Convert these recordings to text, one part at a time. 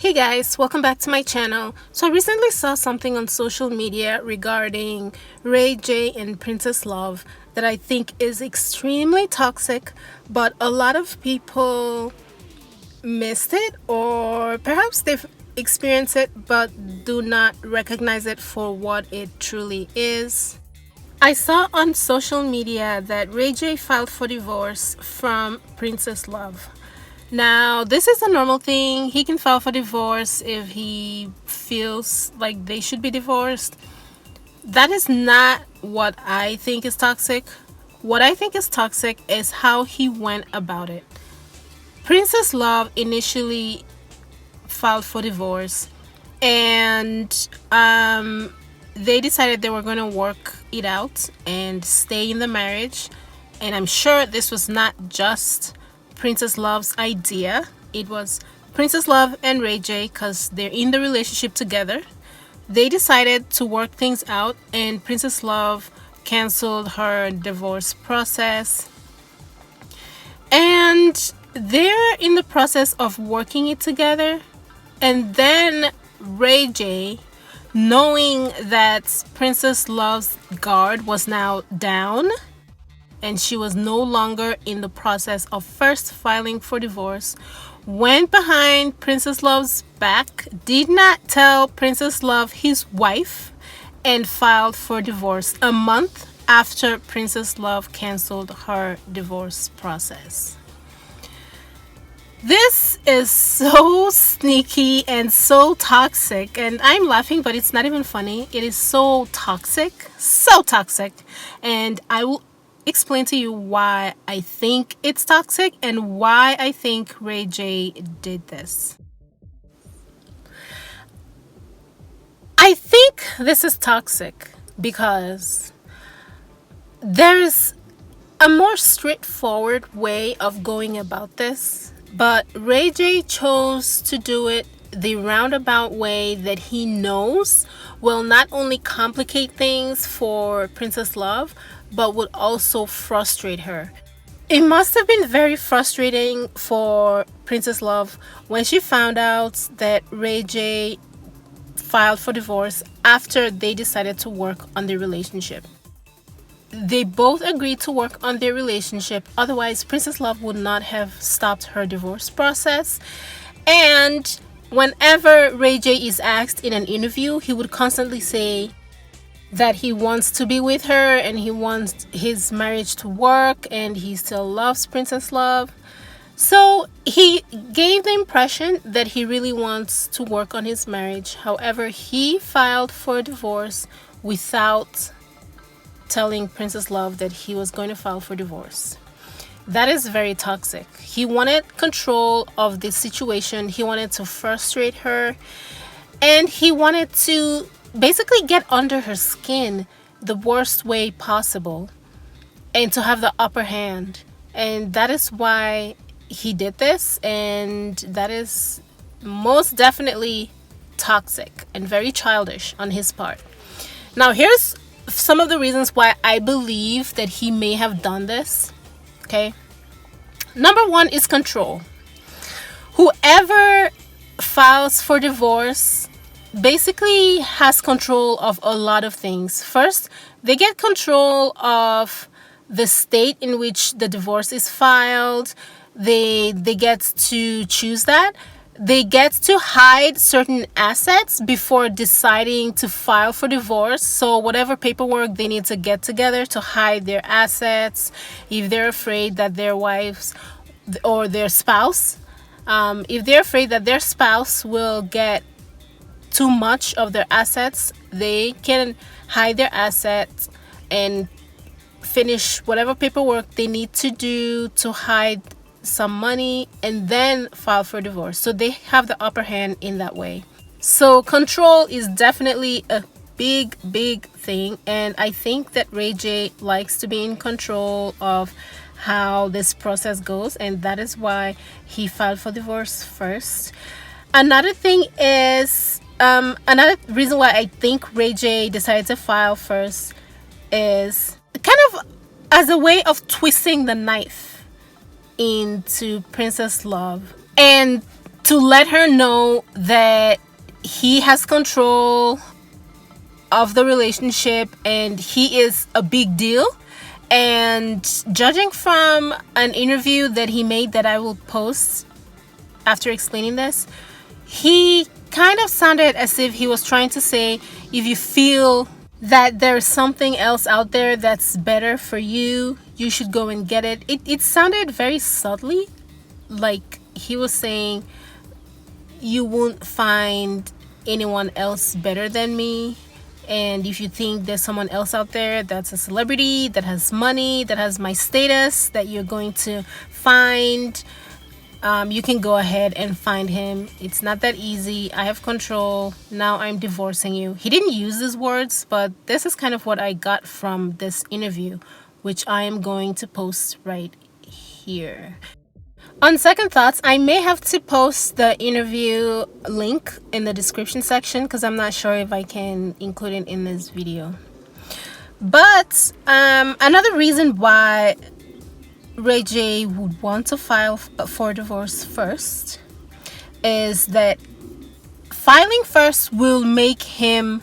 Hey guys, welcome back to my channel. So I recently saw something on social media regarding Ray J and Princess Love that I think is extremely toxic, but a lot of people missed it, or perhaps they've experienced it but do not recognize it for what it truly is. I saw on social media that Ray J filed for divorce from Princess Love. Now, this is a normal thing. He can file for divorce if he feels like they should be divorced. That is not what I think is toxic. What I think is toxic is how he went about it. Princess Love initially filed for divorce, and they decided they were going to work it out and stay in the marriage. And I'm sure this was not just Princess Love's idea. It was Princess Love and Ray J, because they're in the relationship together. They decided to work things out, and Princess Love canceled her divorce process. And they're in the process of working it together. And then Ray J, knowing that Princess Love's guard was now down and she was no longer in the process of first filing for divorce, went behind Princess Love's back, did not tell Princess Love, his wife, and filed for divorce a month after Princess Love canceled her divorce process. This is so sneaky and so toxic, and I'm laughing, but it's not even funny. It is so toxic, and I will explain to you why I think it's toxic and why I think Ray J did this. I think this is toxic because there's a more straightforward way of going about this, but Ray J chose to do it the roundabout way that he knows will not only complicate things for Princess Love, but would also frustrate her. It must have been very frustrating for Princess Love when she found out that Ray J filed for divorce after they decided to work on their relationship. They both agreed to work on their relationship, otherwise Princess Love would not have stopped her divorce process. And whenever Ray J is asked in an interview, he would constantly say that he wants to be with her and he wants his marriage to work and he still loves Princess Love. So he gave the impression that he really wants to work on his marriage. However, he filed for divorce without telling Princess Love that he was going to file for divorce. That is very toxic. He wanted control of the situation. He wanted to frustrate her, and he wanted to basically get under her skin the worst way possible and to have the upper hand. And that is why he did this, and that is most definitely toxic and very childish on his part. Now, here's some of the reasons why I believe that he may have done this. Okay. Number one is control. Whoever files for divorce basically has control of a lot of things. First, they get control of the state in which the divorce is filed. They get to choose that. They get to hide certain assets before deciding to file for divorce. So whatever paperwork they need to get together to hide their assets, if they're afraid that their wives or their spouse, if they're afraid that their spouse will get too much of their assets, they can hide their assets and finish whatever paperwork they need to do to hide some money and then file for divorce. So they have the upper hand in that way. So control is definitely a big thing, and I think that Ray J likes to be in control of how this process goes, and that is why he filed for divorce first. Another thing is another reason why I think Ray J decided to file first is kind of as a way of twisting the knife into Princess Love. And to let her know that he has control of the relationship and he is a big deal. And judging from an interview that he made that I will post after explaining this, he kind of sounded as if he was trying to say, if you feel that there's something else out there that's better for you, you should go and get it. It sounded very subtly, like he was saying, you won't find anyone else better than me. And if you think there's someone else out there that's a celebrity, that has money, that has my status, that you're going to find, you can go ahead and find him. It's not that easy. I have control. Now I'm divorcing you. He didn't use these words, but this is kind of what I got from this interview, which I am going to post right here. On second thoughts, I may have to post the interview link in the description section because I'm not sure if I can include it in this video. But another reason why Ray J would want to file for divorce first is that filing first will make him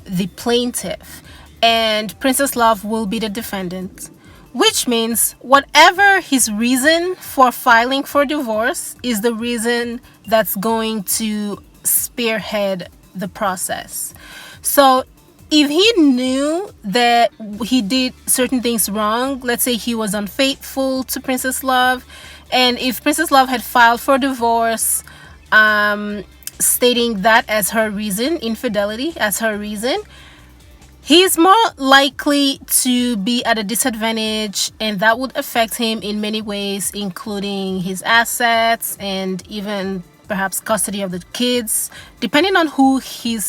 the plaintiff and Princess Love will be the defendant, which means whatever his reason for filing for divorce is the reason that's going to spearhead the process. So if he knew that he did certain things wrong, let's say he was unfaithful to Princess Love, and if Princess Love had filed for divorce, stating that as her reason, infidelity as her reason, he's more likely to be at a disadvantage, and that would affect him in many ways, including his assets and even perhaps custody of the kids, depending on who he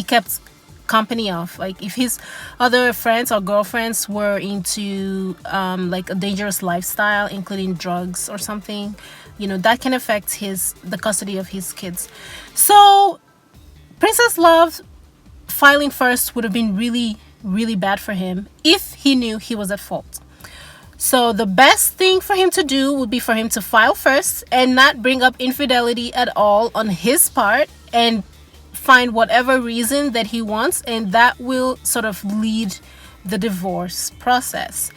kept company of. Like if his other friends or girlfriends were into like a dangerous lifestyle, including drugs or something, that can affect the custody of his kids. So Princess Love filing first would have been really, really bad for him if he knew he was at fault. So the best thing for him to do would be for him to file first and not bring up infidelity at all on his part, and find whatever reason that he wants, and that will sort of lead the divorce process.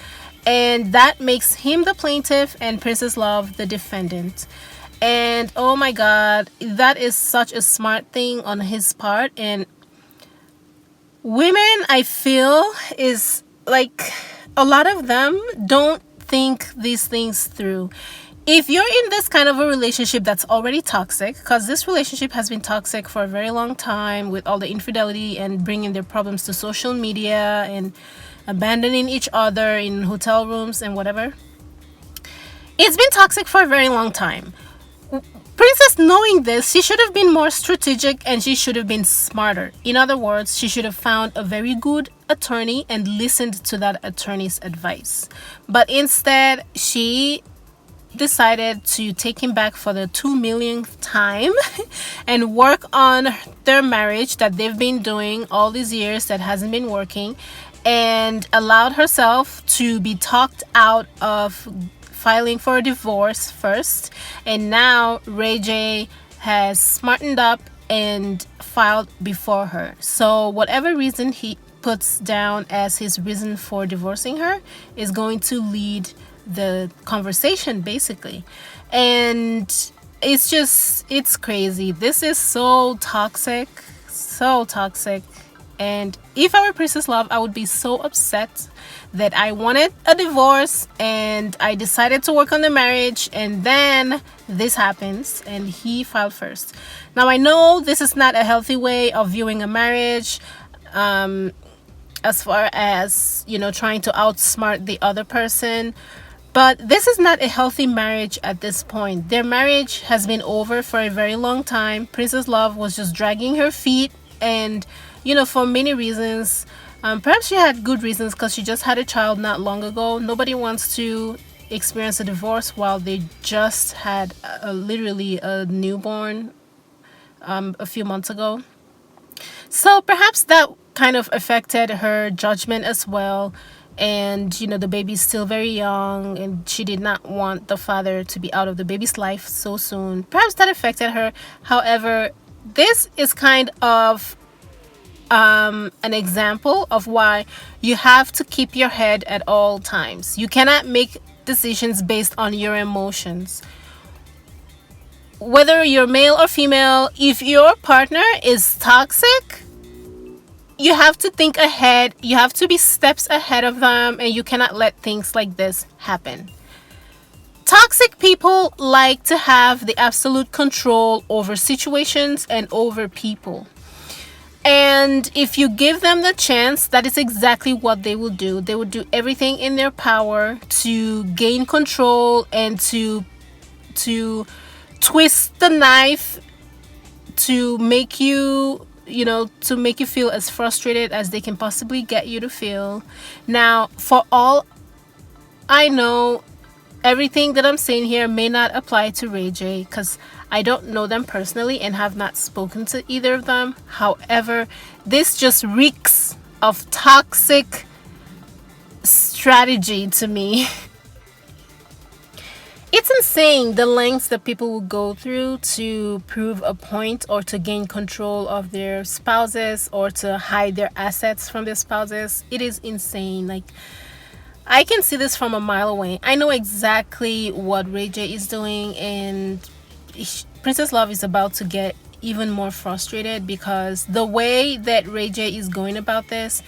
And that makes him the plaintiff and Princess Love the defendant. And oh my God, that is such a smart thing on his part. And women, I feel, is like a lot of them don't think these things through. If you're in this kind of a relationship that's already toxic, because this relationship has been toxic for a very long time with all the infidelity and bringing their problems to social media and abandoning each other in hotel rooms and whatever, it's been toxic for a very long time. Princess, knowing this, she should have been more strategic and she should have been smarter. In other words, she should have found a very good attorney and listened to that attorney's advice. But instead, she decided to take him back for the 2 millionth time and work on their marriage that they've been doing all these years that hasn't been working, and allowed herself to be talked out of filing for a divorce first. And now Ray J has smartened up and filed before her. So whatever reason he puts down as his reason for divorcing her is going to lead the conversation, basically. And it's crazy. This is so toxic. And if I were Princess Love, I would be so upset that I wanted a divorce and I decided to work on the marriage, and then this happens and he filed first. Now I know this is not a healthy way of viewing a marriage, as far as trying to outsmart the other person, but this is not a healthy marriage at this point. Their marriage has been over for a very long time. Princess Love was just dragging her feet, and for many reasons. Perhaps she had good reasons, because she just had a child not long ago. Nobody wants to experience a divorce while they just had literally a newborn a few months ago. So perhaps that kind of affected her judgment as well. and the baby's still very young, and she did not want the father to be out of the baby's life so soon. Perhaps that affected her. However, this is kind of an example of why you have to keep your head at all times. You cannot make decisions based on your emotions. Whether you're male or female, if your partner is toxic, you have to think ahead. You have to be steps ahead of them, and you cannot let things like this happen. Toxic people like to have the absolute control over situations and over people. And if you give them the chance, that is exactly what they will do. They will do everything in their power to gain control and to twist the knife to make you feel as frustrated as they can possibly get you to feel. Now, for all I know, everything that I'm saying here may not apply to Ray J, because I don't know them personally and have not spoken to either of them. However, this just reeks of toxic strategy to me. It's insane the lengths that people will go through to prove a point or to gain control of their spouses or to hide their assets from their spouses. It is insane. Like, I can see this from a mile away. I know exactly what Ray J is doing, and Princess Love is about to get even more frustrated because the way that Ray J is going about this,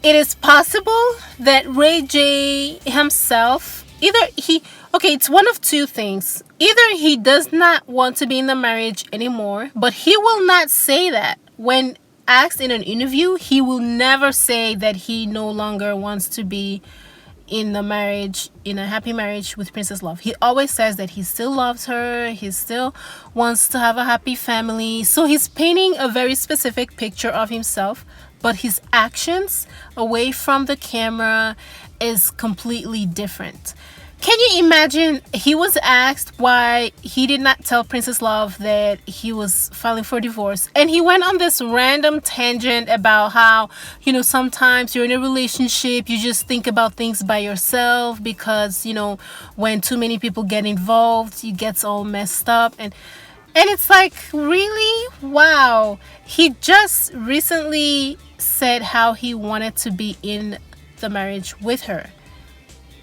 it is possible that Ray J himself, it's one of two things. Either he does not want to be in the marriage anymore, but he will not say that. When asked in an interview, he will never say that he no longer wants to be in a happy marriage with Princess Love. He always says that he still loves her, he still wants to have a happy family. So he's painting a very specific picture of himself, but his actions away from the camera is completely different. Can you imagine? He was asked why he did not tell Princess Love that he was filing for divorce, and he went on this random tangent about how, sometimes you're in a relationship, you just think about things by yourself because, when too many people get involved, it gets all messed up. And it's like, really? Wow. He just recently said how he wanted to be in the marriage with her.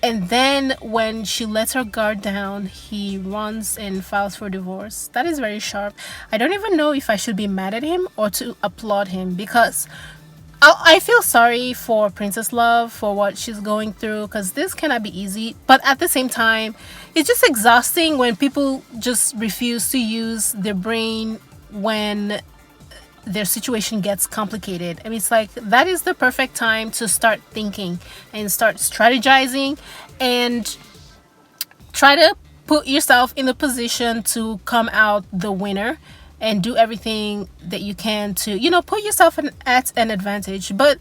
And then when she lets her guard down, he runs and files for divorce. That is very sharp. I don't even know if I should be mad at him or to applaud him, because I feel sorry for Princess Love for what she's going through, because this cannot be easy. But at the same time, it's just exhausting when people just refuse to use their brain when their situation gets complicated. I mean, it's like, that is the perfect time to start thinking and start strategizing and try to put yourself in the position to come out the winner and do everything that you can to, put yourself at an advantage. But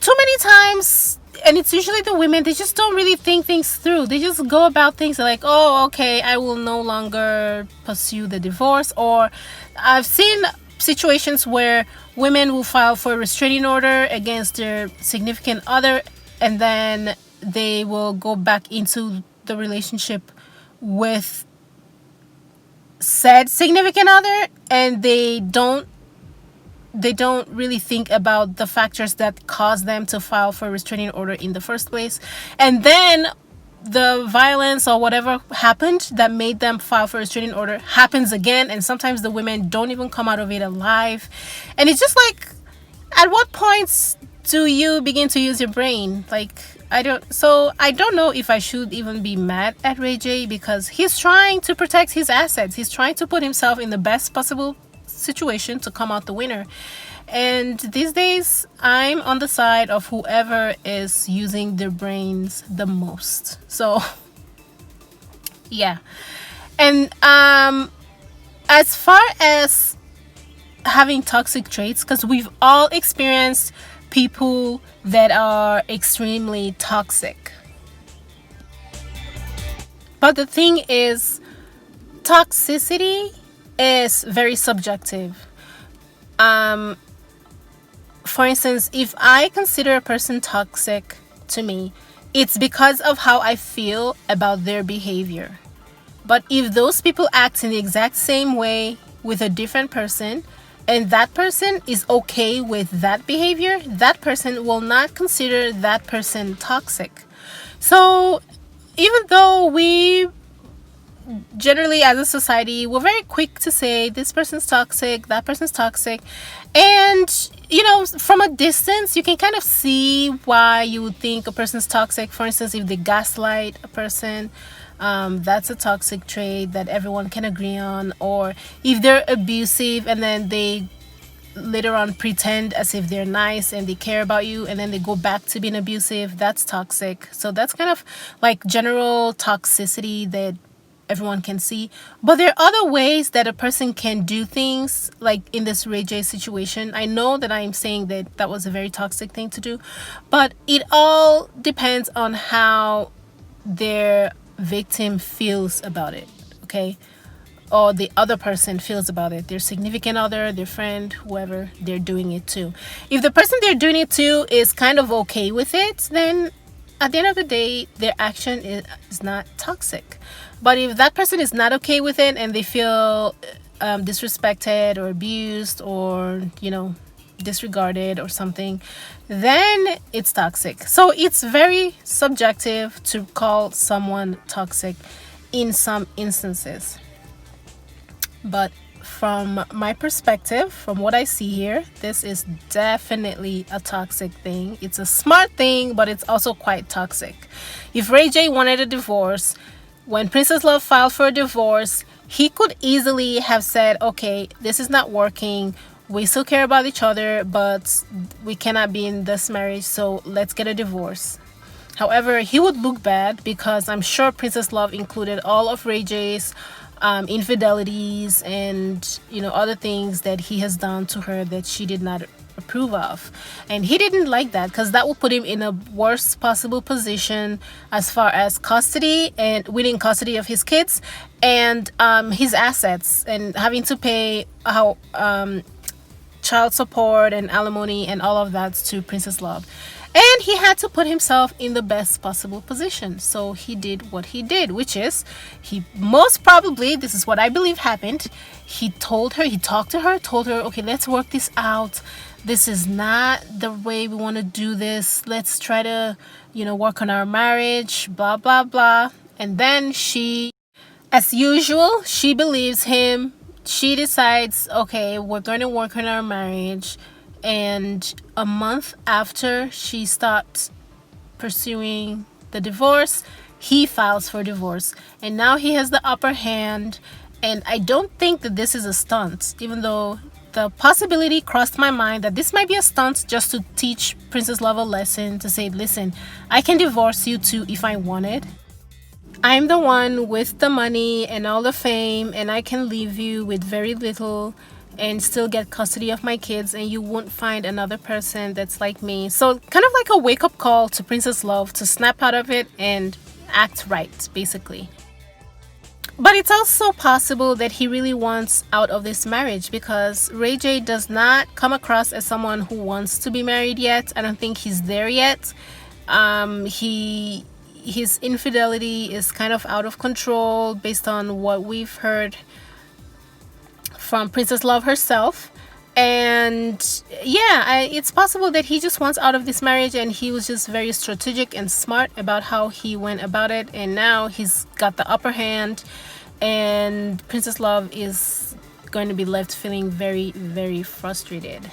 too many times, and it's usually the women, they just don't really think things through. They just go about things like, oh, okay, I will no longer pursue the divorce. Or I've seen situations where women will file for a restraining order against their significant other, and then they will go back into the relationship with said significant other, and they don't really think about the factors that caused them to file for a restraining order in the first place. And then the violence or whatever happened that made them file for a restraining order happens again, and sometimes the women don't even come out of it alive. And it's just like, at what points do you begin to use your brain? Like, I don't know if I should even be mad at Ray J, because he's trying to protect his assets. He's trying to put himself in the best possible situation to come out the winner. And these days, I'm on the side of whoever is using their brains the most. So, yeah. And as far as having toxic traits, because we've all experienced people that are extremely toxic. But the thing is, toxicity is very subjective. for instance, if I consider a person toxic to me, it's because of how I feel about their behavior. But if those people act in the exact same way with a different person, and that person is okay with that behavior, that person will not consider that person toxic. So even though we generally as a society we're very quick to say this person's toxic, that person's toxic, and from a distance you can kind of see why you would think a person's toxic. For instance, if they gaslight a person, that's a toxic trait that everyone can agree on. Or if they're abusive and then they later on pretend as if they're nice and they care about you and then they go back to being abusive, that's toxic. So that's kind of like general toxicity that everyone can see. But there are other ways that a person can do things, like in this Ray J situation. I know that I'm saying that that was a very toxic thing to do, but it all depends on how their victim feels about it, okay? Or the other person feels about it, their significant other, their friend, whoever they're doing it to. If the person they're doing it to is kind of okay with it, then at the end of the day, their action is not toxic. But if that person is not okay with it and they feel disrespected or abused or, disregarded or something, then it's toxic. So it's very subjective to call someone toxic in some instances. But from my perspective, from what I see here, this is definitely a toxic thing. It's a smart thing, but it's also quite toxic. If Ray J wanted a divorce, when Princess Love filed for a divorce, he could easily have said, okay, this is not working. We still care about each other, but we cannot be in this marriage, so let's get a divorce. However, he would look bad because I'm sure Princess Love included all of Ray J's infidelities and other things that he has done to her that she did not approve of, and he didn't like that because that would put him in a worst possible position as far as custody and winning custody of his kids and his assets, and having to pay child support and alimony and all of that to Princess Love. And he had to put himself in the best possible position. So he did what he did, which is he most probably, this is what I believe happened, he talked to her, told her, okay, let's work this out. This is not the way we want to do this. Let's try to, work on our marriage, blah, blah, blah. And then she, as usual, she believes him. She decides, okay, we're going to work on our marriage. And a month after she stopped pursuing the divorce, he files for divorce. And now he has the upper hand. And I don't think that this is a stunt, even though the possibility crossed my mind that this might be a stunt just to teach Princess Love a lesson, to say, listen, I can divorce you too if I wanted. I'm the one with the money and all the fame, and I can leave you with very little and still get custody of my kids, and you won't find another person that's like me. So kind of like a wake-up call to Princess Love to snap out of it and act right, basically. But it's also possible that he really wants out of this marriage, because Ray J does not come across as someone who wants to be married yet. I don't think he's there yet. His infidelity is kind of out of control based on what we've heard from Princess Love herself. And yeah, it's possible that he just wants out of this marriage, and he was just very strategic and smart about how he went about it, and now he's got the upper hand, and Princess Love is going to be left feeling very, very frustrated.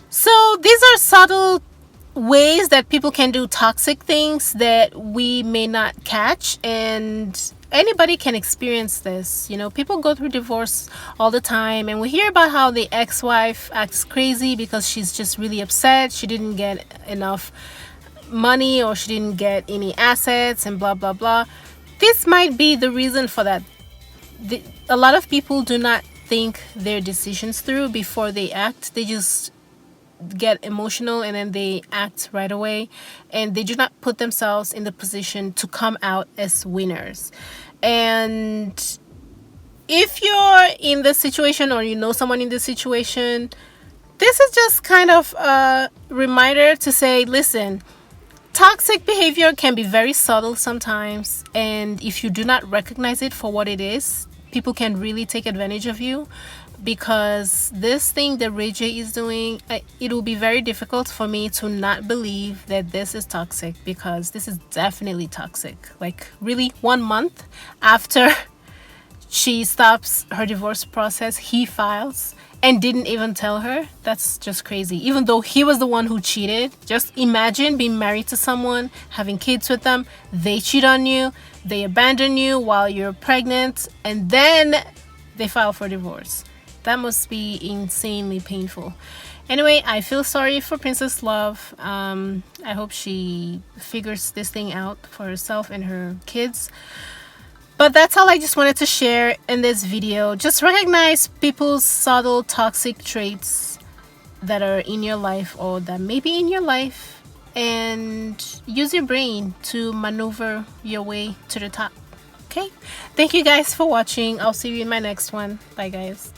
So these are subtle ways that people can do toxic things that we may not catch, and anybody can experience this. People go through divorce all the time, and we hear about how the ex-wife acts crazy because she's just really upset she didn't get enough money or she didn't get any assets and blah blah blah. This might be the reason for that. A lot of people do not think their decisions through before they act. They just get emotional and then they act right away, and they do not put themselves in the position to come out as winners. And if you're in this situation, or someone in this situation, This is just kind of a reminder to say, listen, toxic behavior can be very subtle sometimes, and if you do not recognize it for what it is, people can really take advantage of you. Because this thing that Ray J is doing, it will be very difficult for me to not believe that this is toxic, because this is definitely toxic. Like, really, 1 month after she stops her divorce process, he files and didn't even tell her. That's just crazy. Even though he was the one who cheated. Just imagine being married to someone, having kids with them, they cheat on you, they abandon you while you're pregnant, and then they file for divorce. That must be insanely painful. Anyway, I feel sorry for Princess Love. I hope she figures this thing out for herself and her kids. But that's all I just wanted to share in this video. Just recognize people's subtle toxic traits that are in your life or that may be in your life, and use your brain to maneuver your way to the top. Okay? Thank you guys for watching. I'll see you in my next one. Bye, guys.